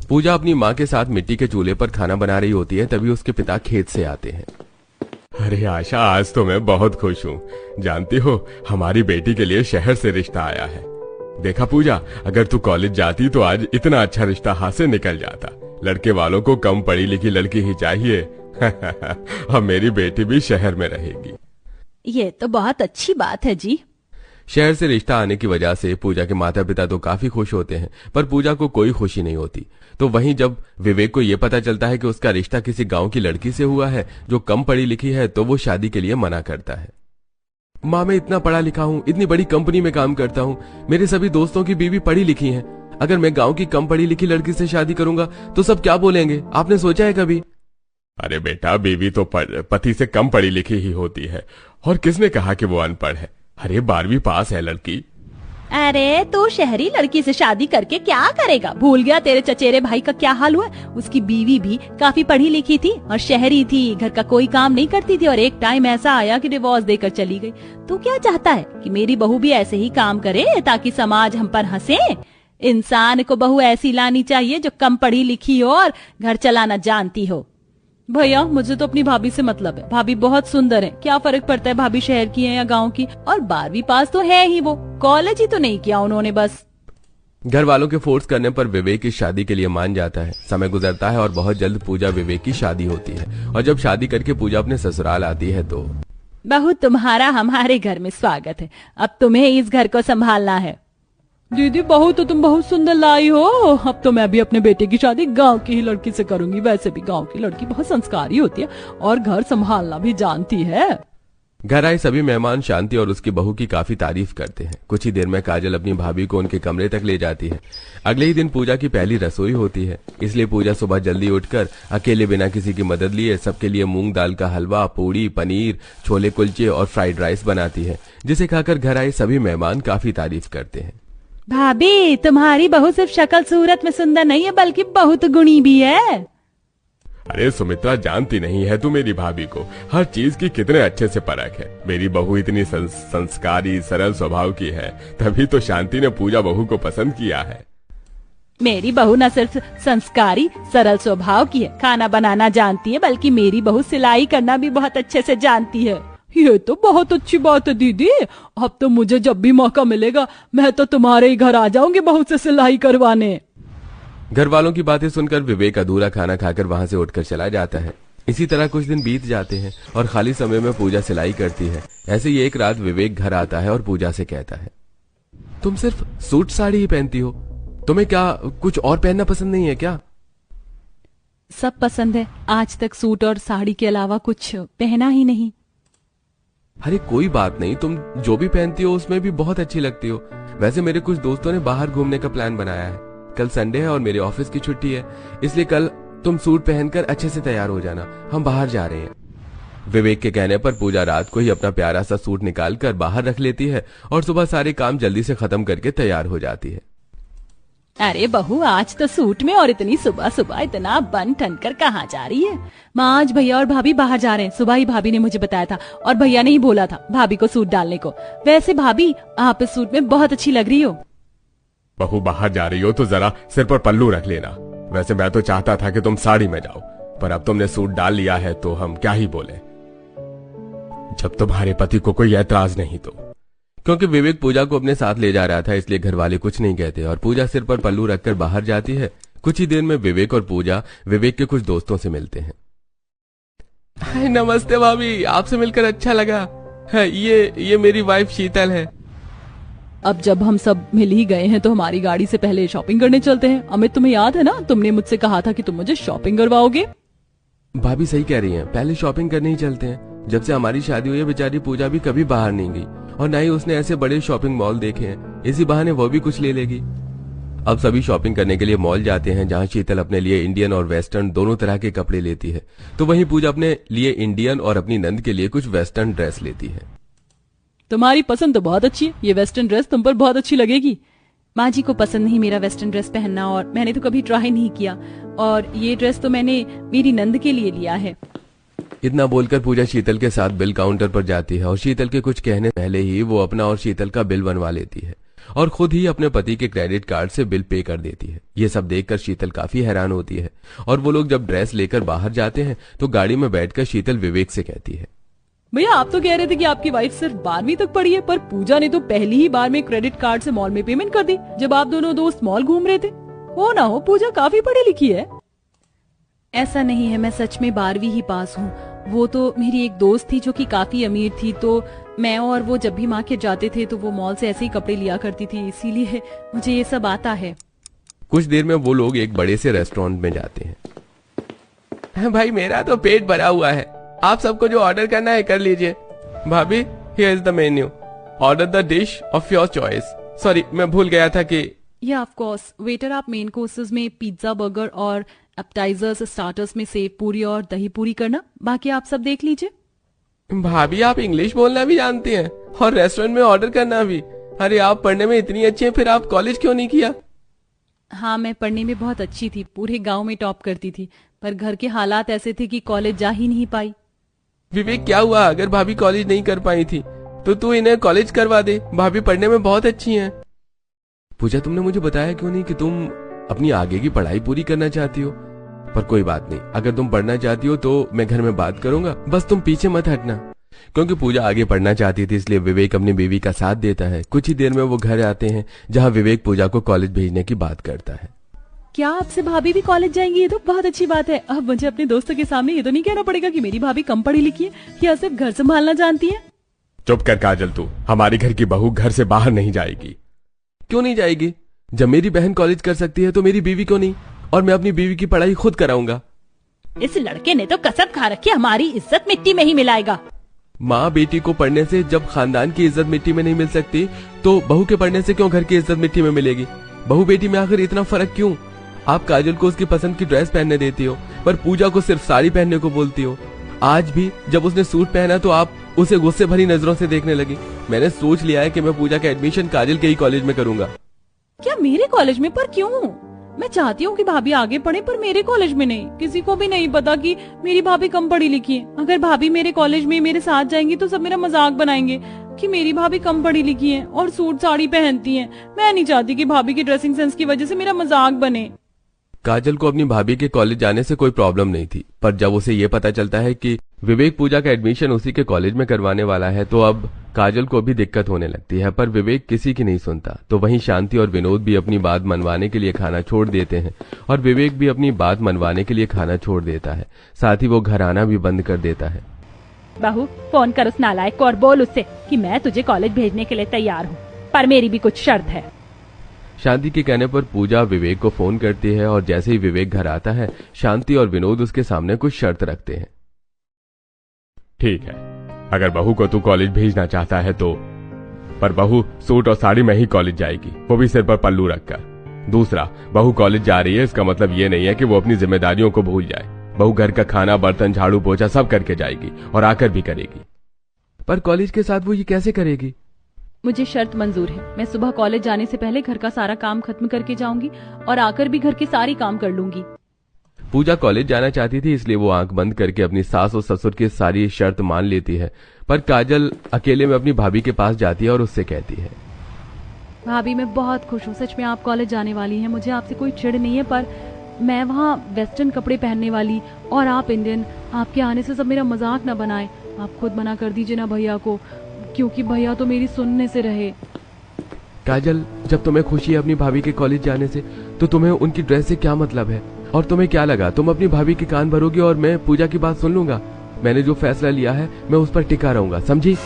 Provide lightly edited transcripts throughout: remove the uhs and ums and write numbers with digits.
पूजा अपनी माँ के साथ मिट्टी के चूल्हे पर खाना बना रही होती है, तभी उसके पिता खेत से आते हैं। अरे आशा, आज तो मैं बहुत खुश हूँ। जानती हो, हमारी बेटी के लिए शहर से रिश्ता आया है। देखा पूजा, अगर तू कॉलेज जाती तो आज इतना अच्छा रिश्ता हाथ से निकल जाता। लड़के वालों को कम पढ़ी लिखी लड़की ही चाहिए। अब मेरी बेटी भी शहर में रहेगी। ये तो बहुत अच्छी बात है जी। शहर से रिश्ता आने की वजह से पूजा के माता पिता तो काफी खुश होते हैं, पर पूजा को कोई खुशी नहीं होती। तो वहीं जब विवेक को यह पता चलता है कि उसका रिश्ता किसी गांव की लड़की से हुआ है जो कम पढ़ी लिखी है, तो वो शादी के लिए मना करता है। माँ, मैं इतना पढ़ा लिखा हूँ, इतनी बड़ी कंपनी में काम करता हूँ, मेरे सभी दोस्तों की बीवी पढ़ी लिखी है। अगर मैं गाँव की कम पढ़ी लिखी लड़की से शादी करूंगा तो सब क्या बोलेंगे? आपने सोचा है कभी? अरे बेटा, बीवी तो पति से कम पढ़ी लिखी ही होती है। और किसने कहा कि वो अनपढ़ है? अरे 12वीं पास है लड़की। अरे तो शहरी लड़की से शादी करके क्या करेगा? भूल गया तेरे चचेरे भाई का क्या हाल हुआ? उसकी बीवी भी काफी पढ़ी लिखी थी और शहरी थी, घर का कोई काम नहीं करती थी, और एक टाइम ऐसा आया कि डिवोर्स देकर चली गई। तो क्या चाहता है कि मेरी बहू भी ऐसे ही काम करे ताकि समाज हम पर हंसे? इंसान को बहू ऐसी लानी चाहिए जो कम पढ़ी लिखी हो और घर चलाना जानती हो। भैया, मुझे तो अपनी भाभी से मतलब है। भाभी बहुत सुंदर है, क्या फर्क पड़ता है भाभी शहर की है या गांव की? और 12वीं पास तो है ही, वो कॉलेज ही तो नहीं किया उन्होंने बस। घर वालों के फोर्स करने पर विवेक की शादी के लिए मान जाता है। समय गुजरता है और बहुत जल्द पूजा विवेक की शादी होती है। और जब शादी करके पूजा अपने ससुराल आती है तो बहू, तुम्हारा हमारे घर में स्वागत है। अब तुम्हें इस घर को संभालना है। दीदी, बहू तो तुम बहुत सुंदर लाई हो। अब तो मैं भी अपने बेटे की शादी गांव की ही लड़की से करूंगी। वैसे भी गांव की लड़की बहुत संस्कारी होती है और घर संभालना भी जानती है। घर आए सभी मेहमान शांति और उसकी बहू की काफी तारीफ करते हैं। कुछ ही देर में काजल अपनी भाभी को उनके कमरे तक ले जाती है। अगले ही दिन पूजा की पहली रसोई होती है, इसलिए पूजा सुबह जल्दी उठकर अकेले बिना किसी की मदद लिए सबके लिए मूंग दाल का हलवा, पूड़ी, पनीर, छोले कुलचे और फ्राइड राइस बनाती है, जिसे खाकर घर आए सभी मेहमान काफी तारीफ करते हैं। भाभी, तुम्हारी बहू सिर्फ शक्ल सूरत में सुंदर नहीं है बल्कि बहुत गुणी भी है। अरे सुमित्रा, जानती नहीं है तू मेरी भाभी को? हर चीज की कितने अच्छे से परख है। मेरी बहू इतनी संस्कारी सरल स्वभाव की है, तभी तो शांति ने पूजा बहू को पसंद किया है। मेरी बहू न सिर्फ संस्कारी सरल स्वभाव की है, खाना बनाना जानती है, बल्कि मेरी बहू सिलाई करना भी बहुत अच्छे से जानती है। ये तो बहुत अच्छी बात है दीदी। अब तो मुझे जब भी मौका मिलेगा मैं तो तुम्हारे ही घर आ जाऊंगी बहू से सिलाई करवाने। घर वालों की बातें सुनकर विवेक अधूरा खाना खाकर वहां से उठकर चला जाता है। इसी तरह कुछ दिन बीत जाते हैं और खाली समय में पूजा सिलाई करती है। ऐसे ही एक रात विवेक घर आता है और पूजा से कहता है, तुम सिर्फ सूट साड़ी ही पहनती हो, तुम्हें क्या कुछ और पहनना पसंद नहीं है क्या? सब पसंद है, आज तक सूट और साड़ी के अलावा कुछ पहना ही नहीं। अरे कोई बात नहीं, तुम जो भी पहनती हो उसमें भी बहुत अच्छी लगती हो। वैसे मेरे कुछ दोस्तों ने बाहर घूमने का प्लान बनाया है। कल संडे है और मेरे ऑफिस की छुट्टी है, इसलिए कल तुम सूट पहनकर अच्छे से तैयार हो जाना, हम बाहर जा रहे हैं। विवेक के कहने पर पूजा रात को ही अपना प्यारा सा सूट निकालकर बाहर रख लेती है और सुबह सारे काम जल्दी से खत्म करके तैयार हो जाती है। अरे बहू, आज तो सूट में और इतनी सुबह सुबह इतना बन ठन कर कहाँ जा रही है? माँ, आज भैया और भाभी बाहर जा रहे हैं। सुबह ही भाभी ने मुझे बताया था और भैया ने ही बोला था भाभी को सूट डालने को। वैसे भाभी, आप इस सूट में बहुत अच्छी लग रही हो। बहू, बाहर जा रही हो तो जरा सिर पर पल्लू रख लेना। वैसे मैं तो चाहता था कि तुम साड़ी में जाओ, पर अब तुमने सूट डाल लिया है तो हम क्या ही बोले, जब तुम्हारे पति को कोई ऐतराज नहीं तो। क्योंकि विवेक पूजा को अपने साथ ले जा रहा था, इसलिए घर वाले कुछ नहीं कहते और पूजा सिर पर पल्लू रखकर बाहर जाती है। कुछ ही देर में विवेक और पूजा विवेक के कुछ दोस्तों से मिलते हैं। नमस्ते भाभी, आपसे मिलकर अच्छा लगा है। ये मेरी वाइफ शीतल है। अब जब हम सब मिल ही गए हैं तो हमारी गाड़ी से पहले शॉपिंग करने चलते हैं। अमित, तुम्हें याद है ना, तुमने मुझसे कहा था कि तुम मुझे शॉपिंग करवाओगे। भाभी सही कह रही हैं, पहले शॉपिंग करने ही चलते हैं। जब से हमारी शादी हुई है बेचारी पूजा भी कभी बाहर नहीं गई और ना ही उसने ऐसे बड़े शॉपिंग मॉल देखे हैं। इसी बहाने वो भी कुछ ले लेगी। अब सभी शॉपिंग करने के लिए मॉल जाते हैं, जहां शीतल अपने लिए इंडियन और वेस्टर्न दोनों तरह के कपड़े लेती है, तो वहीं पूजा अपने लिए इंडियन और अपनी नंद के लिए कुछ वेस्टर्न ड्रेस लेती है। तुम्हारी पसंद तो बहुत अच्छी है, ये वेस्टर्न ड्रेस तुम पर बहुत अच्छी लगेगी। माँ जी को पसंद नहीं मेरा वेस्टर्न ड्रेस पहनना और मैंने तो कभी ट्राई नहीं किया, और ये ड्रेस तो मैंने मेरी नंद के लिए लिया है। इतना बोलकर पूजा शीतल के साथ बिल काउंटर पर जाती है और शीतल के कुछ कहने पहले ही वो अपना और शीतल का बिल बनवा लेती है और खुद ही अपने पति के क्रेडिट कार्ड से बिल पे कर देती है। ये सब देखकर शीतल काफी हैरान होती है और वो लोग जब ड्रेस लेकर बाहर जाते हैं तो गाड़ी में बैठकर शीतल विवेक से कहती है, भैया आप तो कह रहे थे कि आपकी वाइफ सिर्फ 12वीं तक पढ़ी है, पर पूजा ने तो पहली ही बार में क्रेडिट कार्ड से मॉल में पेमेंट कर दी जब आप दोनों दोस्त मॉल घूम रहे थे। हो ना हो पूजा काफी पढ़ी लिखी है। ऐसा नहीं है, मैं सच में 12वीं ही पास हूँ। वो तो मेरी एक दोस्त थी जो कि काफी अमीर थी, तो मैं और वो जब भी मार्केट जाते थे तो वो मॉल से ऐसे ही कपड़े लिया करती थी, इसीलिए मुझे ये सब आता है। कुछ देर में वो लोग एक बड़े से रेस्टोरेंट में जाते हैं। भाई मेरा तो पेट भरा हुआ है, आप सबको जो ऑर्डर करना है कर लीजिए। भाभी here is the menu, order the dish of your choice. Sorry मैं भूल गया था कि या ऑफ कोर्स वेटर, आप मेन कोर्सेज में पिज्जा, बर्गर और एपेटाइजर्स, स्टार्टर्स में सेव पूरी और दही पूरी करना, बाकी आप सब देख लीजिए। भाभी आप इंग्लिश बोलना भी जानती हैं और रेस्टोरेंट में ऑर्डर करना भी। अरे आप पढ़ने में इतनी अच्छी हैं, फिर आप कॉलेज क्यों नहीं किया? हाँ मैं पढ़ने में बहुत अच्छी थी, पूरे गांव में टॉप करती थी, पर घर के हालात ऐसे थे कि कॉलेज जा ही नहीं पाई। विवेक क्या हुआ, अगर भाभी कॉलेज नहीं कर पाई थी तो तू इन्हें कॉलेज करवा दे, भाभी पढ़ने में बहुत अच्छी हैं। पूजा तुमने मुझे बताया क्यों नहीं कि तुम अपनी आगे की पढ़ाई पूरी करना चाहती हो? पर कोई बात नहीं, अगर तुम पढ़ना चाहती हो तो मैं घर में बात करूंगा, बस तुम पीछे मत हटना। क्योंकि पूजा आगे पढ़ना चाहती थी इसलिए विवेक अपनी बीवी का साथ देता है। कुछ ही देर में वो घर आते हैं जहाँ विवेक पूजा को कॉलेज भेजने की बात करता है। क्या आपसे भाभी भी कॉलेज जाएंगी? ये तो बहुत अच्छी बात है। अब मुझे अपने दोस्तों के सामने ये तो नहीं कहना पड़ेगा कि मेरी भाभी कम पढ़ी लिखी है या सिर्फ घर संभालना जानती है। चुप कर काजल, तू हमारी घर की बहू घर से बाहर नहीं जाएगी। क्यों नहीं जाएगी? जब मेरी बहन कॉलेज कर सकती है तो मेरी बीवी क्यों नहीं? और मैं अपनी बीवी की पढ़ाई खुद कराऊंगा। इस लड़के ने तो कसम खा रखी, हमारी इज्जत मिट्टी में ही मिलाएगा। माँ बेटी को पढ़ने से जब खानदान की इज्जत मिट्टी में नहीं मिल सकती तो बहू के पढ़ने से क्यों घर की इज्जत मिट्टी में मिलेगी? बहू बेटी में आखिर इतना फर्क क्यों? आप काजल को उसकी पसंद की ड्रेस पहनने देती हो पर पूजा को सिर्फ साड़ी पहनने को बोलती हो। आज भी जब उसने सूट पहना तो आप उसे गुस्से भरी नजरों से देखने लगी। मैंने सोच लिया है कि मैं पूजा का एडमिशन काजल के ही कॉलेज में करूंगा। क्या मेरे कॉलेज में? पर क्यों? मैं चाहती हूँ कि भाभी आगे पढ़े, पर मेरे कॉलेज में नहीं। किसी को भी नहीं पता कि मेरी भाभी कम पढ़ी लिखी है। अगर भाभी मेरे कॉलेज में मेरे साथ जाएंगी तो सब मेरा मजाक बनाएंगे कि मेरी भाभी कम पढ़ी लिखी है और सूट साड़ी पहनती है। मैं नहीं चाहती कि भाभी की ड्रेसिंग सेंस की वजह से मेरा मजाक बने। काजल को अपनी भाभी के कॉलेज जाने से कोई प्रॉब्लम नहीं थी, पर जब उसे ये पता चलता है कि विवेक पूजा का एडमिशन उसी के कॉलेज में करवाने वाला है तो अब काजल को भी दिक्कत होने लगती है। पर विवेक किसी की नहीं सुनता। तो वहीं शांति और विनोद भी अपनी बात मनवाने के लिए खाना छोड़ देते हैं और विवेक भी अपनी बात मनवाने के लिए खाना छोड़ देता है। साथ ही वो घर आना भी बंद कर देता है। बहू फोन कर उस नालायक को और बोल उससे कि मैं तुझे कॉलेज भेजने के लिए तैयार हूँ, पर मेरी भी कुछ शर्त है। शांति के कहने पर पूजा विवेक को फोन करती है और जैसे ही विवेक घर आता है शांति और विनोद उसके सामने कुछ शर्त रखते हैं। ठीक है, अगर बहू को तू कॉलेज भेजना चाहता है तो, पर बहू सूट और साड़ी में ही कॉलेज जाएगी, वो भी सिर पर पल्लू रखकर। दूसरा, बहू कॉलेज जा रही है इसका मतलब ये नहीं है कि वो अपनी जिम्मेदारियों को भूल जाए। बहू घर का खाना, बर्तन, झाड़ू, पोछा सब करके जाएगी और आकर भी करेगी। पर कॉलेज के साथ वो ये कैसे करेगी? मुझे शर्त मंजूर है। मैं सुबह कॉलेज जाने से पहले घर का सारा काम खत्म करके जाऊंगी और आकर भी घर के सारी काम कर लूंगी। पूजा कॉलेज जाना चाहती थी इसलिए वो आंख बंद करके अपनी सास और ससुर की सारी शर्त मान लेती है। पर काजल अकेले में अपनी भाभी के पास जाती है और उससे कहती है, भाभी मैं बहुत खुश हूँ, सच में आप कॉलेज जाने वाली हैं। मुझे आपसे कोई चिढ़ नहीं है, पर मैं वहाँ वेस्टर्न कपड़े पहनने वाली और आप इंडियन, आपके आने से सब मेरा मजाक न बनाए। आप खुद मना कर दीजिए ना भैया को, क्योंकि भैया तो मेरी सुनने से रहे। काजल जब तुम्हें खुशी है अपनी भाभी के कॉलेज जाने से तो तुम्हें उनकी ड्रेस से क्या मतलब है? और तुम्हें क्या लगा तुम अपनी भाभी के कान भरोगी और मैं पूजा की बात सुन लूंगा? मैंने जो फैसला लिया है मैं उस पर टिका रहूंगा, समझी?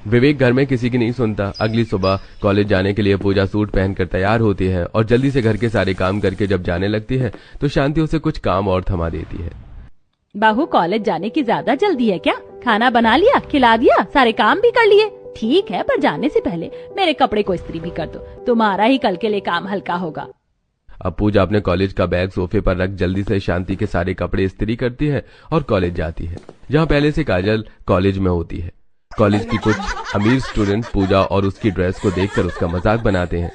विवेक घर में किसी की नहीं सुनता। अगली सुबह कॉलेज जाने के लिए पूजा सूट पहनकर तैयार होती है और जल्दी से घर के सारे काम करके जब जाने लगती है तो शांति उसे कुछ काम और थमा देती है। बहू कॉलेज जाने की ज्यादा जल्दी है क्या? खाना बना लिया, खिला दिया, सारे काम भी कर लिए? ठीक है, पर जाने से पहले मेरे कपड़े को इस्त्री भी कर दो, तुम्हारा ही कल के लिए काम हल्का होगा। अब पूजा अपने कॉलेज का बैग सोफे पर रख जल्दी से शांति के सारे कपड़े इस्त्री करती है और कॉलेज जाती है, जहाँ पहले से काजल कॉलेज में होती है। कॉलेज की कुछ अमीर स्टूडेंट पूजा और उसकी ड्रेस को देखकर उसका मजाक बनाते हैं।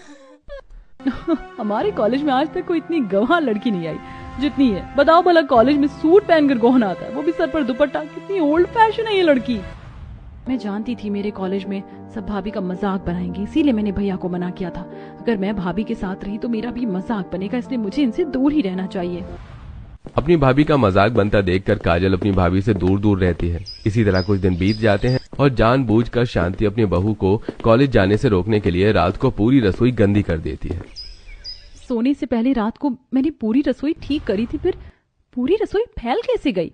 हमारे कॉलेज में आज तक कोई इतनी गवाह लड़की नहीं आई जितनी है। बताओ भला, कॉलेज में सूट पहनकर गौन आता है, वो भी सर पर दुपट्टा। कितनी ओल्ड फैशन है ये लड़की। मैं जानती थी मेरे कॉलेज में सब भाभी का मजाक बनाएंगे, इसीलिए मैंने भैया को मना किया था। अगर मैं भाभी के साथ रही तो मेरा भी मजाक बनेगा, इसलिए मुझे इनसे दूर ही रहना चाहिए। अपनी भाभी का मजाक बनता देखकर काजल अपनी भाभी से दूर दूर रहती है। इसी तरह कुछ दिन बीत जाते हैं और जानबूझकर शांति अपनी बहू को कॉलेज जाने से रोकने के लिए रात को पूरी रसोई गंदी कर देती है। सोने से पहले रात को मैंने पूरी रसोई ठीक करी थी, फिर पूरी रसोई फैल कैसे गई?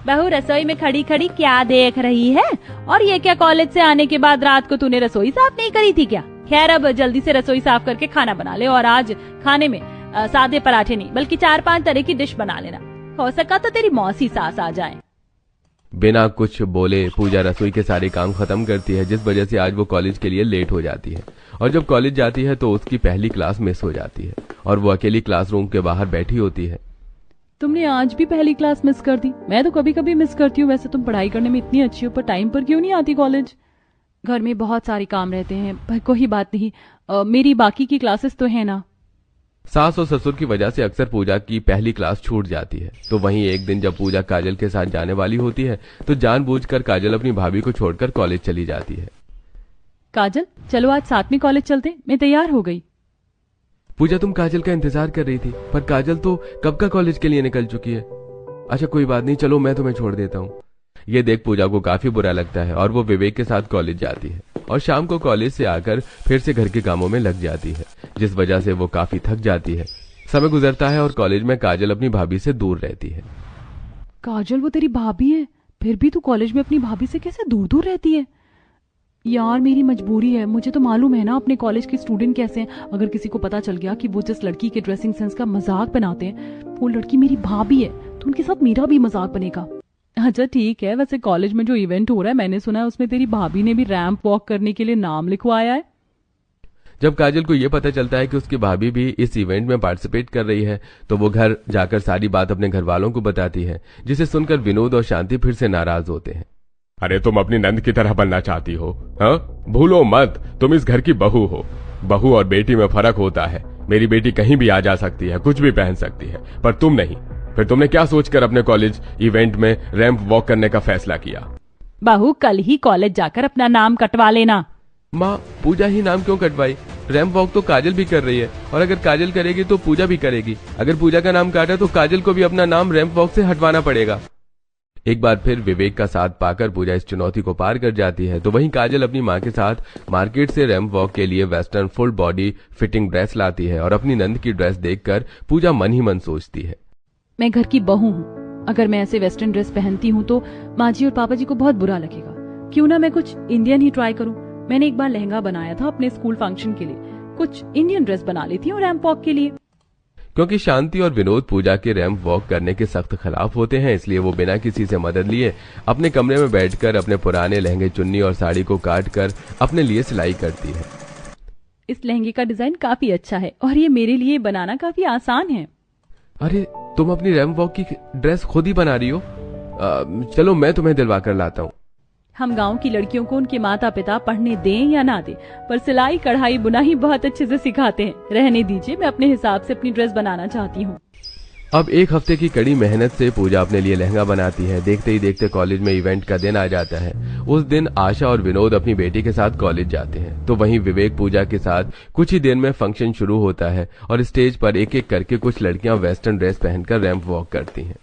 बहू रसोई में खड़ी खड़ी क्या देख रही है? और ये क्या, कॉलेज से आने के बाद रात को तूने रसोई साफ नहीं करी थी क्या? खैर अब जल्दी से रसोई साफ करके खाना बना ले, और आज खाने में सादे पराठे नहीं बल्कि 4-5 तरह की डिश बना लेना। हो सका तो तेरी मौसी सास आ जाए। बिना कुछ बोले पूजा रसोई के सारे काम खत्म करती है, जिस वजह से आज वो कॉलेज के लिए लेट हो जाती है। और जब कॉलेज जाती है तो उसकी पहली क्लास मिस हो जाती है और वो अकेली क्लासरूम के बाहर बैठी होती है। तुमने आज भी पहली क्लास मिस कर दी? मैं तो कभी कभी मिस करती हूँ। वैसे तुम पढ़ाई करने में इतनी अच्छी हो, पर टाइम पर क्यों नहीं आती कॉलेज? घर में बहुत सारे काम रहते हैं, पर कोई बात नहीं, मेरी बाकी की क्लासेस तो है ना। सास और ससुर की वजह से अक्सर पूजा की पहली क्लास छूट जाती है। तो वहीं एक दिन जब पूजा काजल के साथ जाने वाली होती है तो जानबूझकर काजल अपनी भाभी को छोड़कर कॉलेज चली जाती है। काजल चलो आज साथ में कॉलेज चलते, मैं तैयार हो गई। पूजा तुम काजल का इंतजार कर रही थी, पर काजल तो कब का कॉलेज के लिए निकल चुकी है। अच्छा कोई बात नहीं, चलो मैं तुम्हें छोड़ देता हूँ। ये देख पूजा को काफी बुरा लगता है और वो विवेक के साथ कॉलेज जाती है और शाम को कॉलेज से आकर फिर से घर के कामों में लग जाती है, जिस वजह से वो काफी थक जाती है। समय गुजरता है और कॉलेज में काजल अपनी भाभी से दूर रहती है। काजल वो तेरी भाभी है, फिर भी तू कॉलेज में अपनी भाभी से कैसे दूर दूर रहती है? यार मेरी मजबूरी है, मुझे तो मालूम है ना अपने कॉलेज के स्टूडेंट कैसे हैं। अगर किसी को पता चल गया कि वो जिस लड़की के ड्रेसिंग सेंस का मजाक बनाते हैं वो लड़की मेरी भाभी है तो उनके साथ मेरा भी मजाक बनेगा। अच्छा ठीक है, वैसे कॉलेज में जो इवेंट हो रहा है मैंने सुना है उसमें तेरी भाभी ने भी रैंप वॉक करने के लिए नाम लिखवाया है। जब काजल को यह पता चलता है कि उसकी भाभी भी इस इवेंट में पार्टिसिपेट कर रही है तो वो घर जाकर सारी बात अपने घर वालों को बताती है, जिसे सुनकर विनोद और शांति फिर से नाराज होते हैं। अरे तुम अपनी नंद की तरह बनना चाहती हो? हाँ, भूलो मत, तुम इस घर की बहू हो। बहू और बेटी में फर्क होता है। मेरी बेटी कहीं भी आ जा सकती है, कुछ भी पहन सकती है, पर तुम नहीं। फिर तुमने क्या सोचकर अपने कॉलेज इवेंट में रैंप वॉक करने का फैसला किया? बहू कल ही कॉलेज जाकर अपना नाम कटवा लेना। माँ पूजा ही नाम क्यों कटवाई? रैंप वॉक तो काजल भी कर रही है और अगर काजल करेगी तो पूजा भी करेगी। अगर पूजा का नाम काटा तो काजल को भी अपना नाम रैंप वॉक से हटवाना पड़ेगा। एक बार फिर विवेक का साथ पाकर पूजा इस चुनौती को पार कर जाती है। तो वहीं काजल अपनी माँ के साथ मार्केट से रैंप वॉक के लिए western full body fitting dress लाती है और अपनी नंद की ड्रेस देखकर पूजा मन ही मन सोचती है, मैं घर की बहू हूँ, अगर मैं ऐसे वेस्टर्न ड्रेस पहनती हूँ तो माँ जी और पापा जी को बहुत बुरा लगेगा। क्यों ना मैं कुछ इंडियन ही ट्राई करूँ। मैंने एक बार लहंगा बनाया था अपने स्कूल फंक्शन के लिए, कुछ इंडियन ड्रेस बना लेती हूँ रैंप वॉक के लिए। क्योंकि शांति और विनोद पूजा के रैंप वॉक करने के सख्त खिलाफ होते हैं, इसलिए वो बिना किसी से मदद लिए अपने कमरे में बैठकर अपने पुराने लहंगे, चुन्नी और साड़ी को काट कर अपने लिए सिलाई करती है। इस लहंगे का डिजाइन काफी अच्छा है और ये मेरे लिए बनाना काफी आसान है। अरे तुम अपनी रैंप वॉक की ड्रेस खुद ही बना रही हो? चलो मैं तुम्हें दिलवा कर लाता हूँ। हम गांव की लड़कियों को उनके माता पिता पढ़ने दें या ना दें, पर सिलाई कढ़ाई बुनाई बहुत अच्छे से सिखाते हैं। रहने दीजिए, मैं अपने हिसाब से अपनी ड्रेस बनाना चाहती हूँ। अब एक हफ्ते की कड़ी मेहनत से पूजा अपने लिए लहंगा बनाती है। देखते ही देखते कॉलेज में इवेंट का दिन आ जाता है। उस दिन आशा और विनोद अपनी बेटी के साथ कॉलेज जाते हैं। तो वहीं विवेक पूजा के साथ कुछ ही देर में फंक्शन शुरू होता है और स्टेज पर एक एक करके कुछ लड़कियां वेस्टर्न ड्रेस पहनकर रैंप वॉक करती हैं।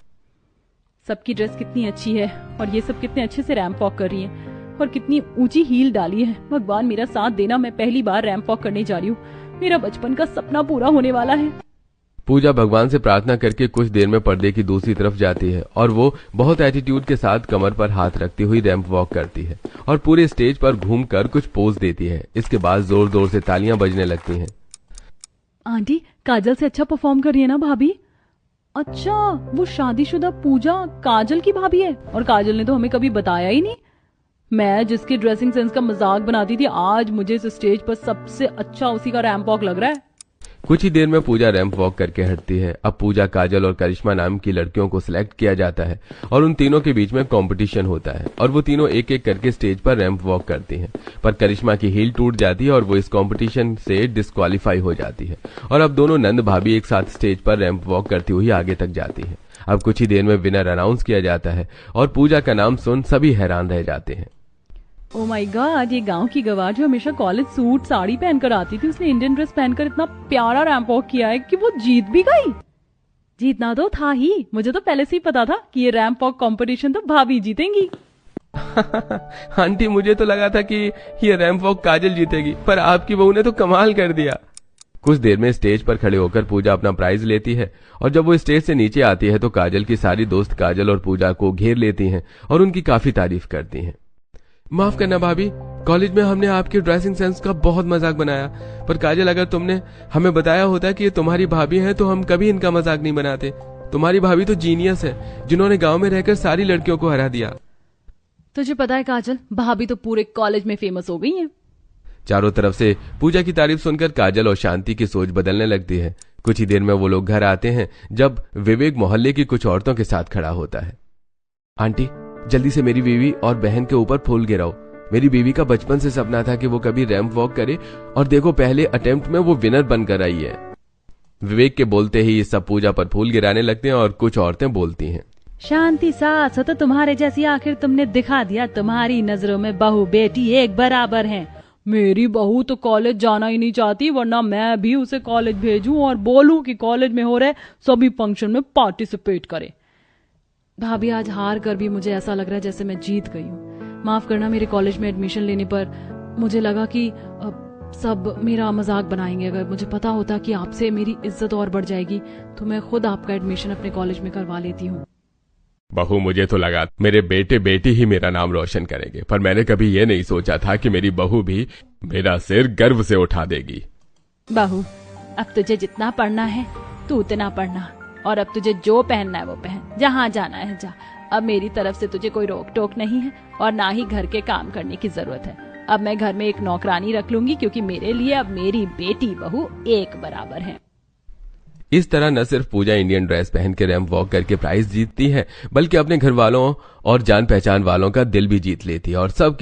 सबकी ड्रेस कितनी अच्छी है और ये सब कितने अच्छे से रैंप वॉक कर रही हैं और कितनी ऊंची हील डाली है। भगवान मेरा साथ देना, मैं पहली बार रैंप वॉक करने जा रही हूँ। मेरा बचपन का सपना पूरा होने वाला है। पूजा भगवान से प्रार्थना करके कुछ देर में पर्दे की दूसरी तरफ जाती है और वो बहुत एटीट्यूड के साथ कमर पर हाथ रखती हुई रैंप वॉक करती है और पूरे स्टेज पर घूमकर कुछ पोज देती है। इसके बाद जोर जोर से तालियां बजने लगती हैं। आंटी काजल से अच्छा परफॉर्म कर रही है ना भाभी? अच्छा, वो शादीशुदा पूजा काजल की भाभी है और काजल ने तो हमें कभी बताया ही नहीं। मैं जिसके ड्रेसिंग सेंस का मजाक बनाती थी, आज मुझे इस स्टेज पर सबसे अच्छा उसी का रैंप वॉक लग रहा है। कुछ ही देर में पूजा रैंप वॉक करके हटती है। अब पूजा, काजल और करिश्मा नाम की लड़कियों को सिलेक्ट किया जाता है और उन तीनों के बीच में कंपटीशन होता है और वो तीनों एक एक करके स्टेज पर रैंप वॉक करती हैं। पर करिश्मा की हील टूट जाती है और वो इस कंपटीशन से डिस्क्वालीफाई हो जाती है और अब दोनों नंद भाभी एक साथ स्टेज पर रैंप वॉक करती हुई आगे तक जाती है। अब कुछ ही देर में विनर अनाउंस किया जाता है और पूजा का नाम सुन सभी हैरान रह जाते हैं। ओ माय गॉड, ये गांव की गवार जो हमेशा कॉलेज सूट साड़ी पहनकर आती थी, उसने इंडियन ड्रेस पहनकर इतना प्यारा रैंप वॉक किया है कि वो जीत भी गई। जीतना तो था ही, मुझे तो पहले से ही पता था कि ये रैंप वॉक कंपटीशन तो भाभी जीतेंगी। आंटी, मुझे तो लगा था कि ये रैंप वॉक काजल जीतेगी, पर आपकी बहू ने तो कमाल कर दिया। कुछ देर में स्टेज पर खड़े होकर पूजा अपना प्राइज लेती है और जब वो स्टेज से नीचे आती है तो काजल की सारी दोस्त काजल और पूजा को घेर लेती हैं और उनकी काफी तारीफ करती हैं। माफ करना भाभी, कॉलेज में हमने आपके ड्रेसिंग सेंस का बहुत मजाक बनाया, पर काजल अगर तुमने हमें बताया होता कि ये तुम्हारी भाभी है तो हम कभी इनका मजाक नहीं बनाते। तुम्हारी भाभी तो जीनियस है, जिन्होंने गांव में रहकर सारी लड़कियों को हरा दिया। तुझे पता है काजल, भाभी तो पूरे कॉलेज में फेमस हो गई है। चारों तरफ से पूजा की तारीफ सुनकर काजल और शांति की सोच बदलने लगती है। कुछ ही देर में वो लोग घर आते हैं जब विवेक मोहल्ले की कुछ औरतों के साथ खड़ा होता है। आंटी, जल्दी से मेरी बीवी और बहन के ऊपर फूल गिराओ। मेरी बीवी का बचपन से सपना था कि वो कभी रैंप वॉक करे और देखो पहले अटेम्प्ट में वो विनर बनकर आई है। विवेक के बोलते ही सब पूजा पर फूल गिराने लगते हैं और कुछ औरतें बोलती हैं, शांति सास हो तो तुम्हारे जैसी आखिर तुमने दिखा दिया, तुम्हारी नजरों में बहू बेटी एक बराबर हैं। मेरी बहू तो कॉलेज जाना ही नहीं चाहती, वरना मैं भी उसे कॉलेज भेजूं और बोलूं कि कॉलेज में हो रहे सभी फंक्शन में पार्टिसिपेट करे। भाभी, आज हार कर भी मुझे ऐसा लग रहा है जैसे मैं जीत गई हूँ। माफ करना, मेरे कॉलेज में एडमिशन लेने पर मुझे लगा कि सब मेरा मजाक बनाएंगे। अगर मुझे पता होता कि आपसे मेरी इज्जत और बढ़ जाएगी तो मैं खुद आपका एडमिशन अपने कॉलेज में करवा लेती हूँ। बहू, मुझे तो लगा मेरे बेटे बेटी ही मेरा नाम रोशन करेंगे, पर मैंने कभी ये नहीं सोचा था कि मेरी बहू भी मेरा सिर गर्व से उठा देगी। बहू, अब तुझे जितना पढ़ना है तू उतना पढ़ना, और अब तुझे जो पहनना है वो पहन, जहाँ जाना है जा। अब मेरी तरफ से तुझे कोई रोक टोक नहीं है और ना ही घर के काम करने की जरूरत है। अब मैं घर में एक नौकरानी रख लूंगी, क्योंकि मेरे लिए अब मेरी बेटी बहू एक बराबर है। इस तरह न सिर्फ पूजा इंडियन ड्रेस पहन के रैंप वॉक करके प्राइज जीतती है, बल्कि अपने घर वालों और जान पहचान वालों का दिल भी जीत लेती है और सब